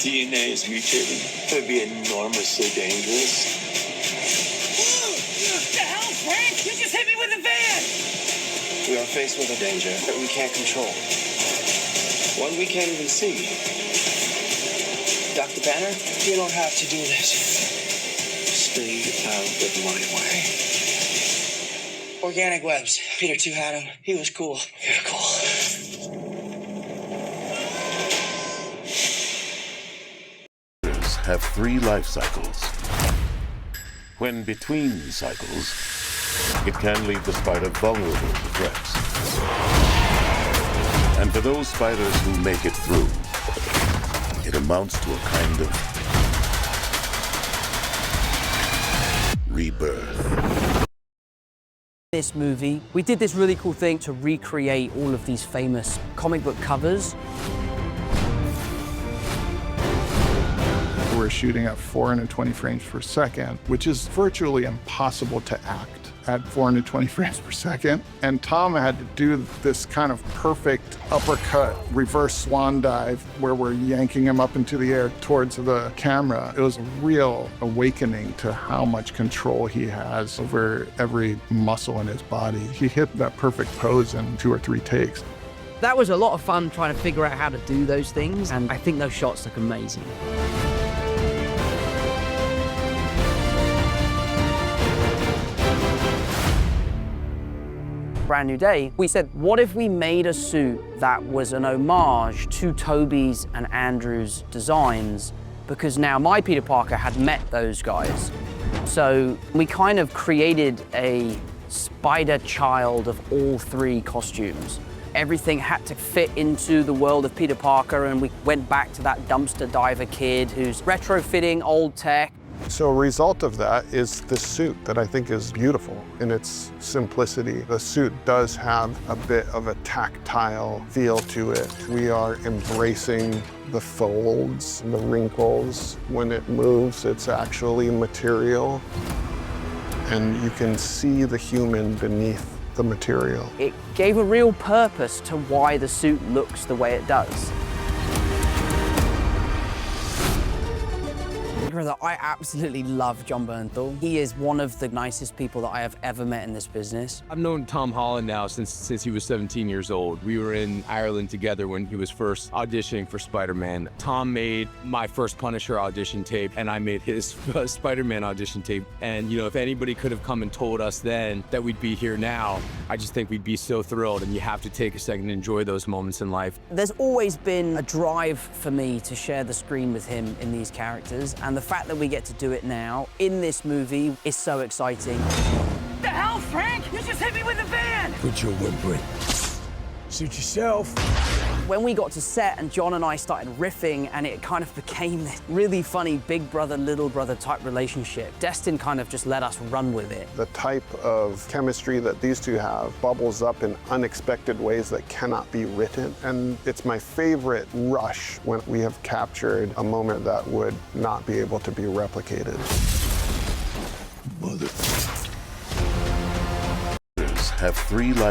DNA is mutated. It would be enormously dangerous. Whoa! What the hell, Frank? You just hit me with a van! We are faced with a danger that we can't control. One we can't even see. Dr. Banner, you don't have to do this. Stay out of my way. Organic webs. Peter 2 had him. He was cool. You're cool. Have 3 life cycles. When between cycles, it can leave the spider vulnerable to threats. And for those spiders who make it through, it amounts to a kind of rebirth. This movie, we did this really cool thing to recreate all of these famous comic book covers. We're shooting at 420 frames per second, which is virtually impossible to act at 420 frames per second. And Tom had to do this kind of perfect uppercut, reverse swan dive, where we're yanking him up into the air towards the camera. It was a real awakening to how much control he has over every muscle in his body. He hit that perfect pose in 2 or 3 takes. That was a lot of fun trying to figure out how to do those things, and I think those shots look amazing. Brand New Day, we said, what if we made a suit that was an homage to Tobey's and Andrew's designs? Because now my Peter Parker had met those guys. So we kind of created a spider child of all 3 costumes. Everything had to fit into the world of Peter Parker, and we went back to that dumpster diver kid who's retrofitting old tech. So a result of that is this suit that I think is beautiful in its simplicity. The suit does have a bit of a tactile feel to it. We are embracing the folds, the wrinkles. When it moves, it's actually material. And you can see the human beneath the material. It gave a real purpose to why the suit looks the way it does. I absolutely love John Bernthal. He is one of the nicest people that I have ever met in this business. I've known Tom Holland now since he was 17 years old. We were in Ireland together when he was first auditioning for Spider-Man. Tom made my first Punisher audition tape, and I made his Spider-Man audition tape. And you know, if anybody could have come and told us then that we'd be here now, I just think we'd be so thrilled. And you have to take a second and enjoy those moments in life. There's always been a drive for me to share the screen with him in these characters, and the fact that we get to do it now in this movie is so exciting. The hell, Frank? You just hit me with a van! Put your whimpering. Suit yourself. When we got to set and John and I started riffing, and it kind of became this really funny big brother, little brother type relationship, Destin kind of just let us run with it. The type of chemistry that these 2 have bubbles up in unexpected ways that cannot be written. And it's my favorite rush when we have captured a moment that would not be able to be replicated. Mother. Have 3 life